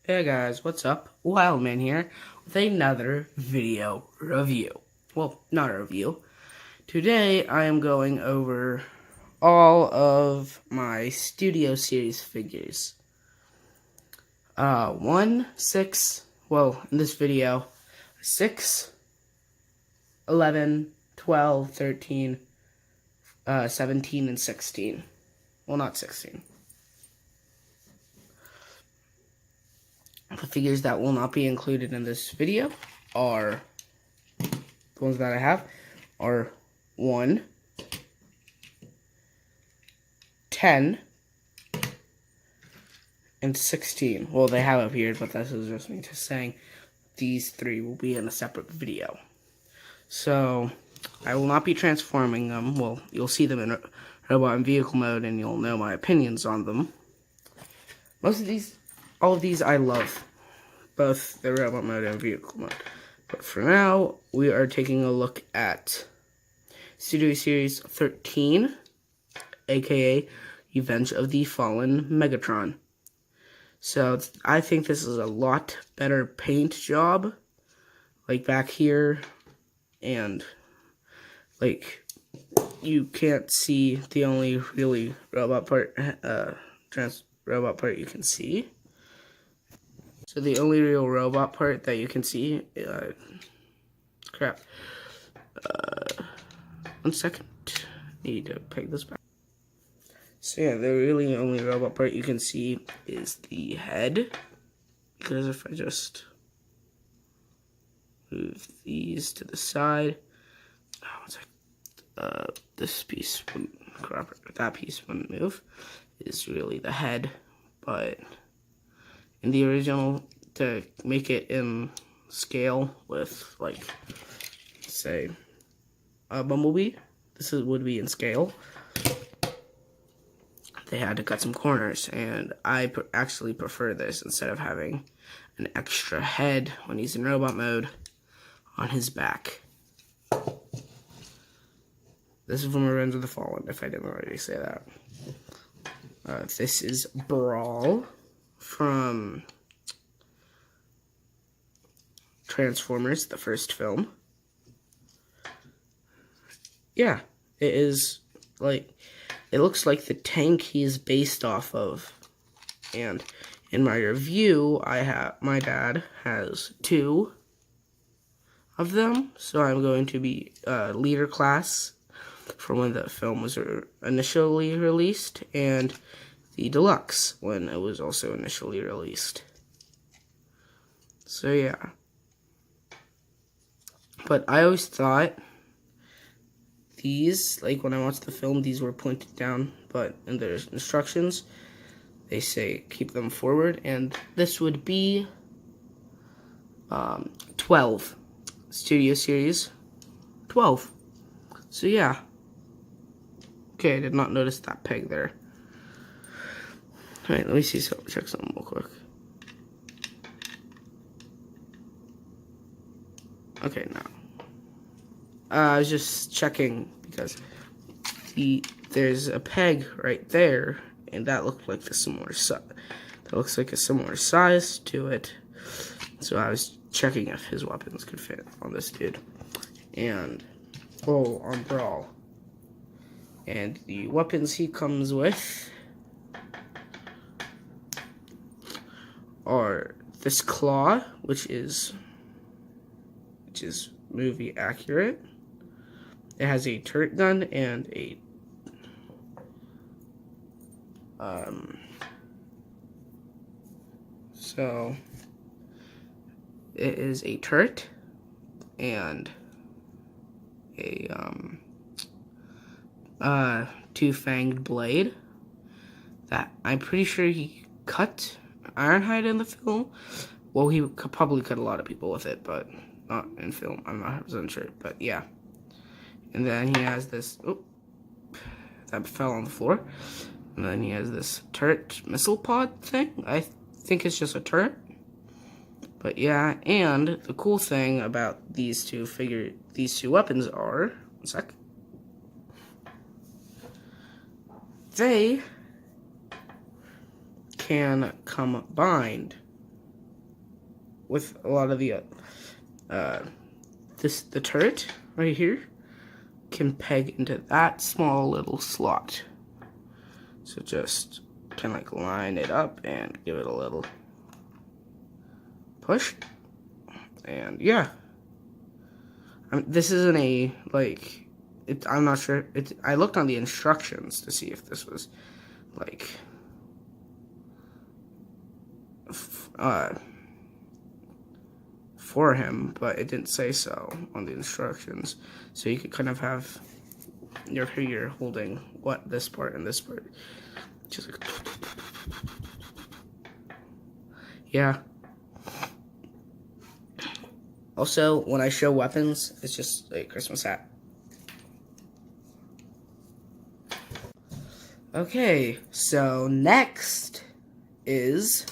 Hey guys, what's up? Wildman here with another video review. Well, not a review. Today I am going over all of my Studio Series figures. 1, 6, well, in this video, 6, 11, 12, 13, 17, and 16. Well, not 16. The figures that will not be included in this video are, the ones that I have, are 1, 10, and 16. Well, they have appeared, but this is just me just saying these three will be in a separate video. So, I will not be transforming them. Well, you'll see them in robot and vehicle mode, and you'll know my opinions on them. All of these I love. Both the robot mode and vehicle mode. But for now, we are taking a look at Studio Series 13, aka Revenge of the Fallen Megatron. So, I think this is a lot better paint job. Like back here, and like you can't see the only really robot part, robot part you can see. So the only real robot part that you can see, crap. 1 second. Need to peg this back. So yeah, the really only robot part you can see is the head. Because if I just move these to the side, this piece wouldn't, that piece wouldn't move. Is really the head, but in the original, to make it in scale with, like, say, a Bumblebee, would be in scale. They had to cut some corners, and I actually prefer this instead of having an extra head when he's in robot mode on his back. This is from Revenge of the Fallen, if I didn't already say that. This is Brawl from Transformers, the first film. Yeah, it is, like, it looks like the tank he is based off of. And in my review, my dad has 2 of them, so I'm going to be leader class from when the film was initially released, and the deluxe when it was also initially released. So yeah. But I always thought these, like when I watched the film, these were pointed down, but in the instructions, they say keep them forward, and this would be 12. Studio Series 12. So yeah. Okay, I did not notice that peg there. Alright, let me see, check something real quick. Okay, now. I was just checking because there's a peg right there, and that looked like the similar size. That looks like a similar size to it. So I was checking if his weapons could fit on this dude. And on Brawl. And the weapons he comes with are this claw, which is movie accurate. It has a turret gun and a so it is a turret and a two-fanged blade that I'm pretty sure he cut Ironhide in the film. Well, he could probably cut a lot of people with it, but not in film. I'm not 100% sure, but yeah. And then he has this, that fell on the floor. And then he has this turret missile pod thing. I think it's just a turret. But yeah, and the cool thing about these two weapons are, 1 sec. They can combine with a lot of the the turret right here can peg into that small little slot. So just kind of like line it up and give it a little push. And yeah, this isn't a like. I'm not sure. I looked on the instructions to see if this was like for him, but it didn't say so on the instructions. So you could kind of have your finger holding this part and this part. Just like, yeah. Also, when I show weapons, it's just a Christmas hat. Okay, so next is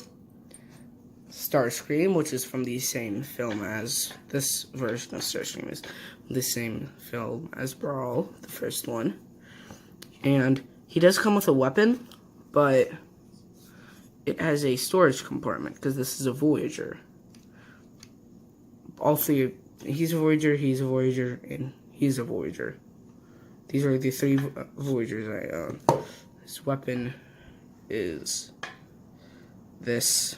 Starscream, which is from the same film as this version of Starscream is the same film as Brawl, the first one. And he does come with a weapon, but it has a storage compartment because this is a Voyager. All three, he's a Voyager, and he's a Voyager. These are the 3 Voyagers I own. This weapon is this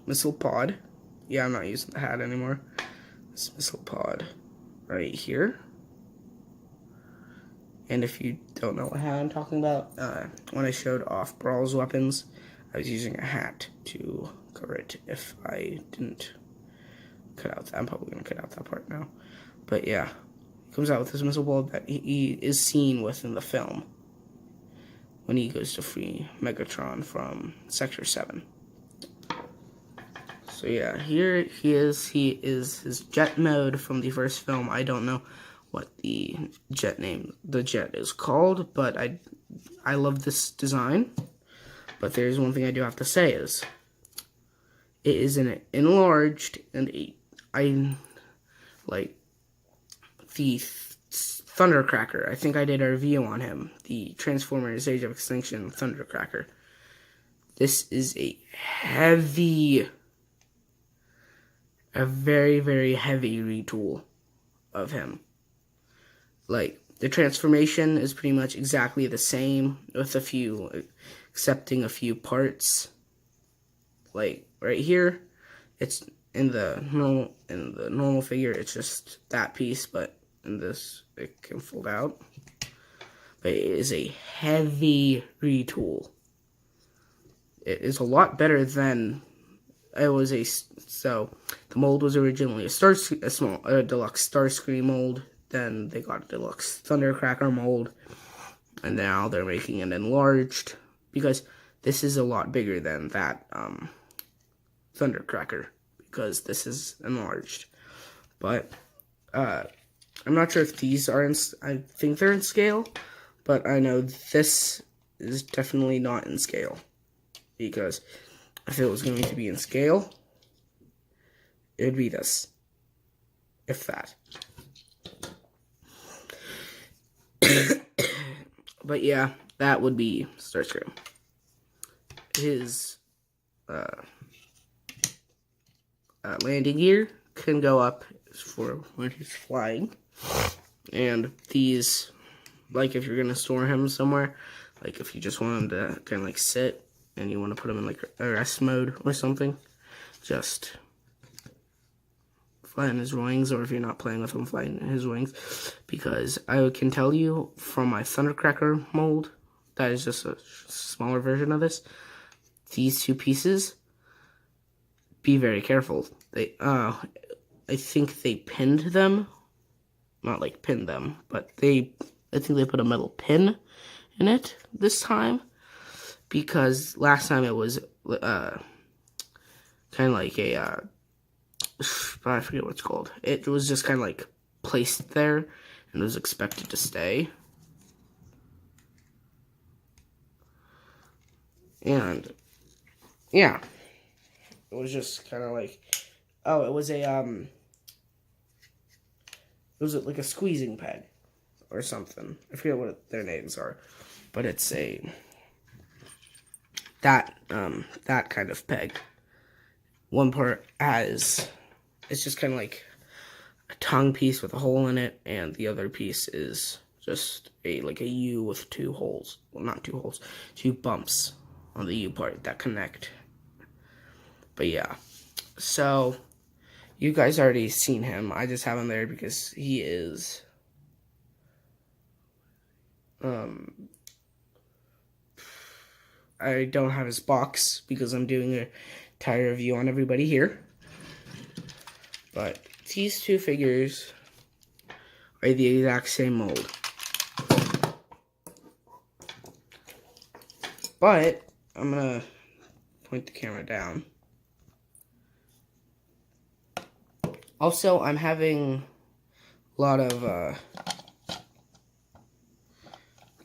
missile pod. Yeah, I'm not using the hat anymore. This missile pod right here. And if you don't know what hat I'm talking about, when I showed off Brawl's weapons, I was using a hat to cover it. If I didn't cut out, I'm probably going to cut out that part now. But yeah, he comes out with this missile ball that he is seen with in the film when he goes to free Megatron from Sector 7. So yeah, here he is. He is his jet mode from the first film. I don't know what the jet is called, but I love this design. But there's one thing I do have to say is it is an enlarged, and I like the Thundercracker. I think I did a review on him, the Transformers Age of Extinction Thundercracker. This is a very, very heavy retool of him. Like, the transformation is pretty much exactly the same, with excepting a few parts. Like, right here, it's in the normal figure, it's just that piece, but in this, it can fold out. But it is a heavy retool. It is a lot better than it was so the mold was originally a deluxe Starscream mold. Then they got a deluxe Thundercracker mold, and now they're making it enlarged because this is a lot bigger than that Thundercracker because this is enlarged. But I'm not sure if these are I think they're in scale, but I know this is definitely not in scale because if it was going to be in scale, it would be this, if that. But yeah, that would be Starscream. His landing gear can go up for when he's flying. And these, like if you're going to store him somewhere, like if you just want him to kind of like sit and you want to put him in like a rest mode or something, just flatten his wings, or if you're not playing with him, flatten his wings, because I can tell you from my Thundercracker mold, that is just a smaller version of this, these 2 pieces, be very careful. They, I think they pinned them, not like pinned them, but I think they put a metal pin in it this time, because last time it was, kind of like a, I forget what it's called. It was just kind of like placed there and was expected to stay. And yeah, it was just kind of like, oh, it was like a squeezing peg or something. I forget what their names are, but it's that kind of peg. one part has, it's just kind of like a tongue piece with a hole in it, and the other piece is just like a U with two holes. Well, not two holes, two bumps on the U part that connect. But yeah, so you guys already seen him. I just have him there because he is I don't have his box because I'm doing a tire review on everybody here. But these two figures are the exact same mold. But I'm gonna point the camera down. Also, I'm having a lot of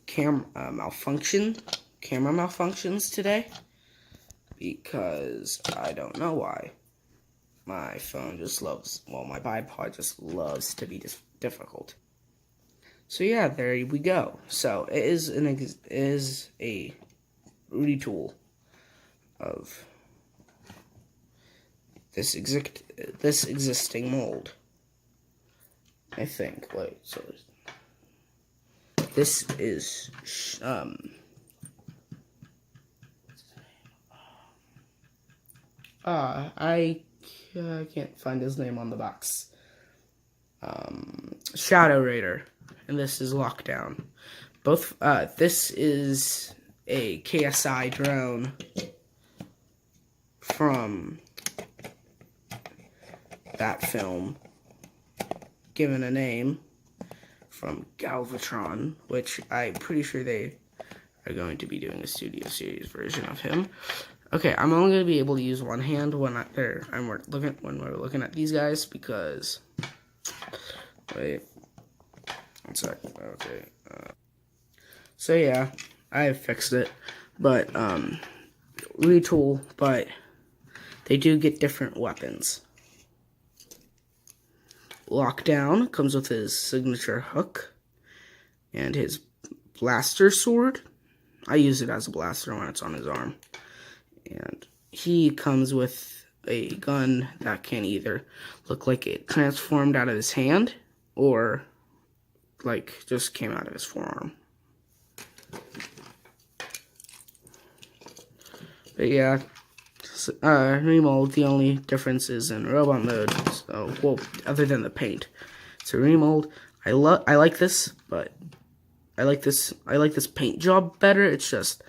camera malfunctions today because I don't know why. My phone just loves, well, my bipod just loves to be difficult. So yeah, there we go. So it is a retool of this existing mold. I think. Wait, so this is I can't find his name on the box. Shadow Raider, and this is Lockdown. Both. This is a KSI drone from that film, given a name from Galvatron, which I'm pretty sure they are going to be doing a Studio Series version of him. Okay, I'm only going to be able to use one hand when we're looking at these guys because, wait, one sec. Okay, so yeah, I fixed it, but retool, but they do get different weapons. Lockdown comes with his signature hook and his blaster sword. I use it as a blaster when it's on his arm. And he comes with a gun that can either look like it transformed out of his hand or like just came out of his forearm. But yeah, remold, the only difference is in robot mode. So, well, other than the paint. So remold, I like this, but I like this paint job better. It's just,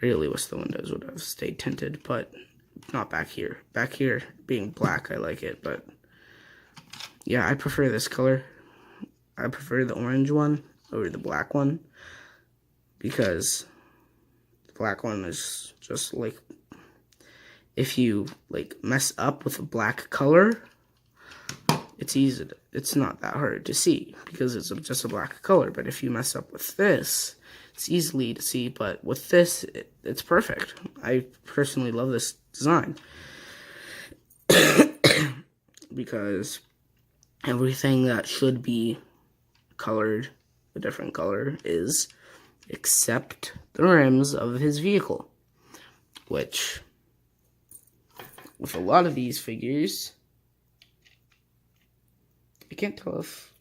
I really wish the windows would have stayed tinted, but not back here. Back here, being black, I like it, but yeah, I prefer this color. I prefer the orange one over the black one because the black one is just like, if you like mess up with a black color, it's not that hard to see because it's just a black color. But if you mess up with this, it's easily to see. But with this, it's perfect. I personally love this design because everything that should be colored a different color is, except the rims of his vehicle, which with a lot of these figures, I can't tell if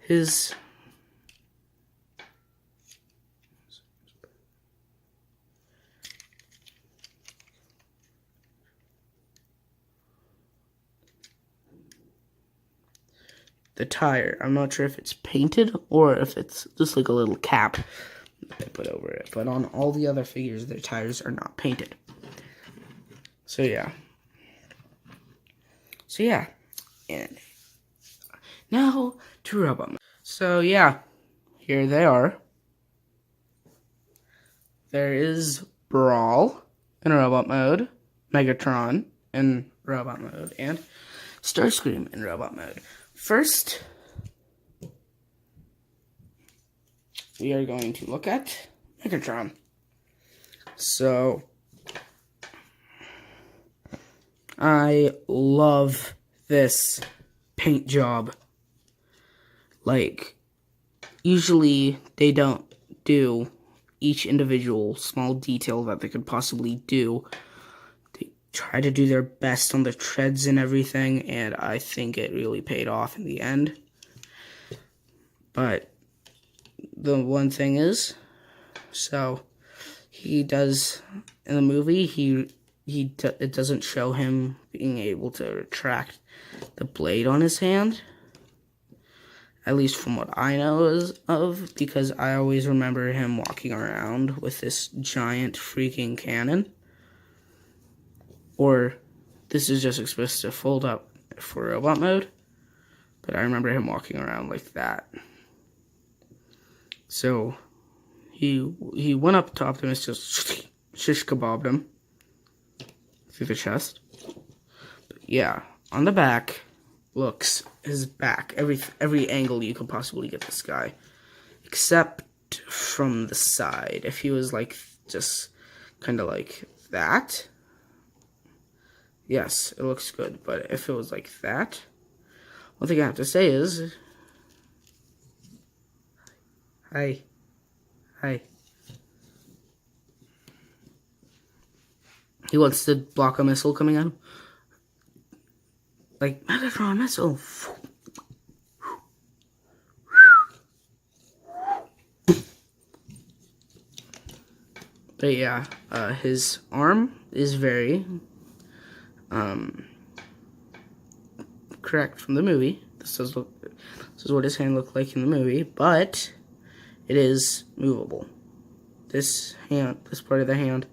his the tire, I'm not sure if it's painted or if it's just like a little cap that they put over it. But on all the other figures, their tires are not painted. So yeah. And now to robot mode. So yeah, here they are. There is Brawl in robot mode, Megatron in robot mode, and Starscream in robot mode. First, we are going to look at Megatron. So, I love this paint job. Like, usually they don't do each individual small detail that they could possibly do. try to do their best on the treads and everything, and I think it really paid off in the end. But the one thing is, so he does in the movie, it doesn't show him being able to retract the blade on his hand, at least from what I know of, because I always remember him walking around with this giant freaking cannon. Or this is just supposed to fold up for robot mode, but I remember him walking around like that. So he went up to Optimus, just shish kebabbed him through the chest. But yeah, on the back looks his back, every angle you could possibly get this guy, except from the side. If he was like just kind of like that, yes, it looks good. But if it was like that, one thing I have to say is, hi. He wants to block a missile coming at him. Like, Megatron missile. But yeah, his arm is very correct from the movie. This is what his hand looked like in the movie, but it is movable. This part of the hand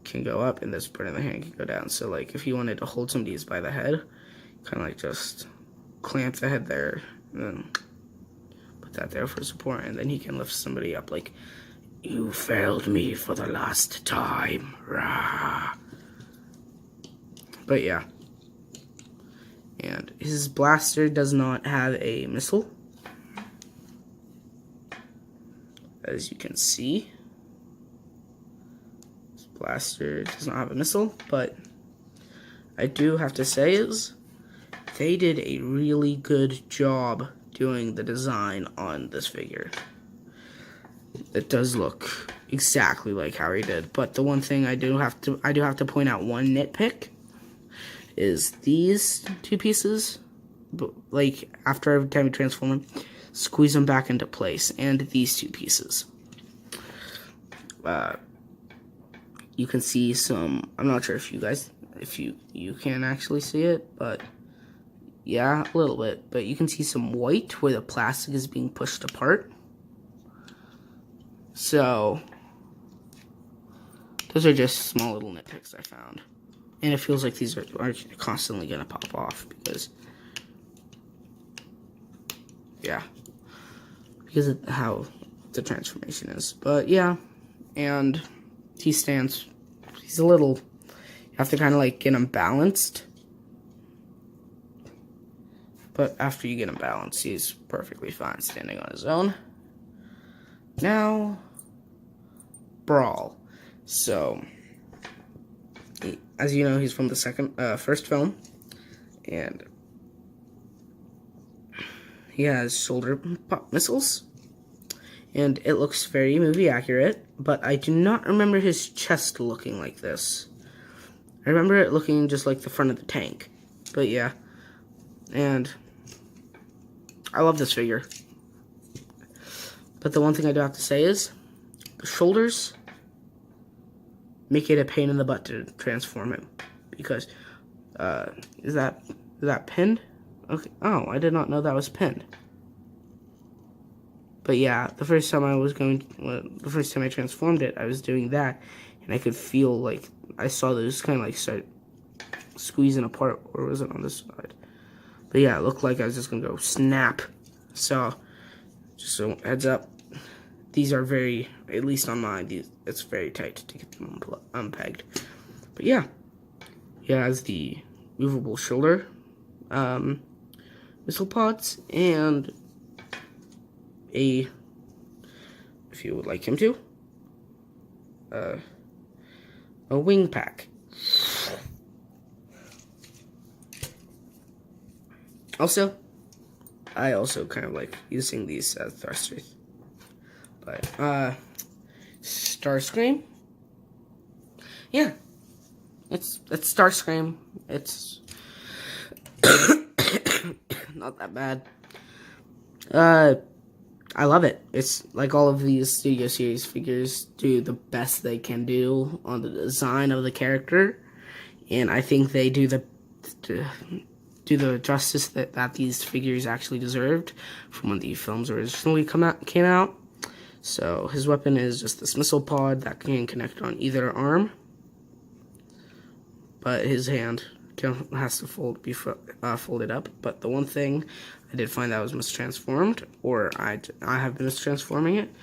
can go up, and this part of the hand can go down. So like if you wanted to hold somebody's by the head, kind of like just clamp the head there, and then put that there for support, and then he can lift somebody up like, "You failed me for the last time." Rah. But yeah. And his blaster does not have a missile, as you can see. His blaster does not have a missile, but I do have to say is they did a really good job doing the design on this figure. It does look exactly like how he did, but the one thing I do have to point out, one nitpick, is these two pieces, like after every time you transform them, squeeze them back into place, and these two pieces. You can see some, I'm not sure if you can actually see it, but yeah, a little bit, but you can see some white where the plastic is being pushed apart. So those are just small little nitpicks I found. And it feels like these are constantly going to pop off because, yeah, because of how the transformation is. But yeah, and he's a little, you have to kind of like get him balanced. But after you get him balanced, he's perfectly fine standing on his own. Now, Brawl. So, as you know, he's from the first film, and he has shoulder pop missiles, and it looks very movie accurate, but I do not remember his chest looking like this. I remember it looking just like the front of the tank, but yeah, and I love this figure. But the one thing I do have to say is, the shoulders make it a pain in the butt to transform him, because is that pinned? Okay. Oh, I did not know that was pinned. But yeah, the first time I transformed it, I was doing that, and I could feel like I saw those kind of like start squeezing apart, or was it on this side? But yeah, it looked like I was just gonna go snap. So just so heads up, these are very, at least on mine, it's very tight to get them unpegged. But yeah, he has the movable shoulder missile pods, and if you would like him to, a wing pack. Also, I also kind of like using these as thrusters. But, Starscream? Yeah. it's Starscream. It's not that bad. I love it. It's like all of these Studio Series figures do the best they can do on the design of the character, and I think they do the justice that these figures actually deserved from when the films originally came out. So his weapon is just this missile pod that can connect on either arm, but his hand has to be folded up. But the one thing I did find that was mistransformed, or I have been mistransforming it,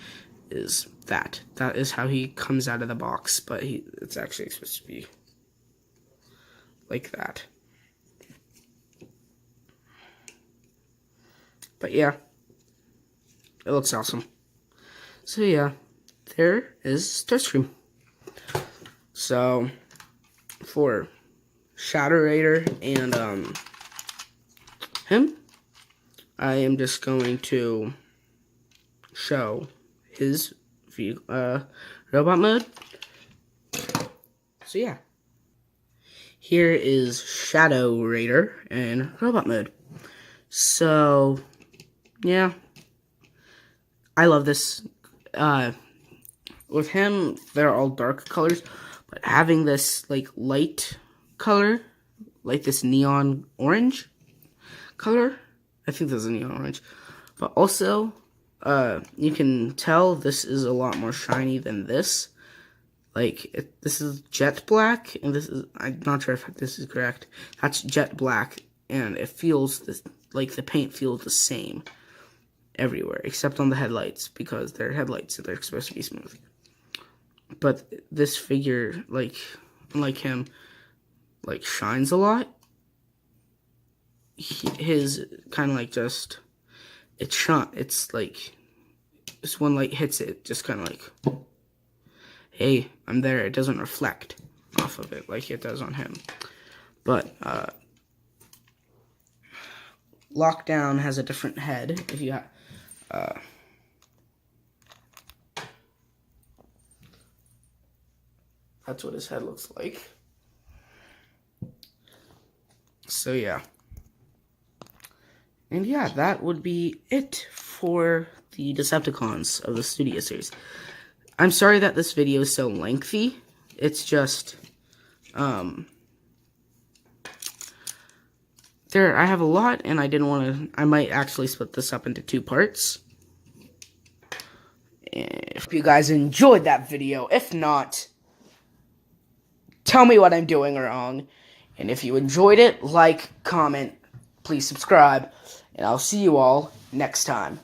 is that is how he comes out of the box, but it's actually supposed to be like that. But yeah, it looks awesome. So yeah, there is Starscream. So for Shadow Raider and him, I am just going to show his robot mode. So yeah, here is Shadow Raider in robot mode. So yeah, I love this. With him, they're all dark colors, but having this like light color, like this neon orange color, I think this is neon orange, but also you can tell this is a lot more shiny than this. Like this is jet black, and this is, I'm not sure if this is correct, that's jet black, and it feels like the paint feels the same everywhere except on the headlights, because they're headlights, so they're supposed to be smooth. But this figure, like, unlike him, like, shines a lot. His kind of like just, it's like, just one light hits it, just kind of like, hey, I'm there. It doesn't reflect off of it like it does on him. But Lockdown has a different head. If you have that's what his head looks like. So yeah. And yeah, that would be it for the Decepticons of the Studio Series. I'm sorry that this video is so lengthy. It's just I have a lot, and I didn't want to, I might actually split this up into 2 parts. If you guys enjoyed that video, if not, tell me what I'm doing wrong. And if you enjoyed it, like, comment, please subscribe, and I'll see you all next time.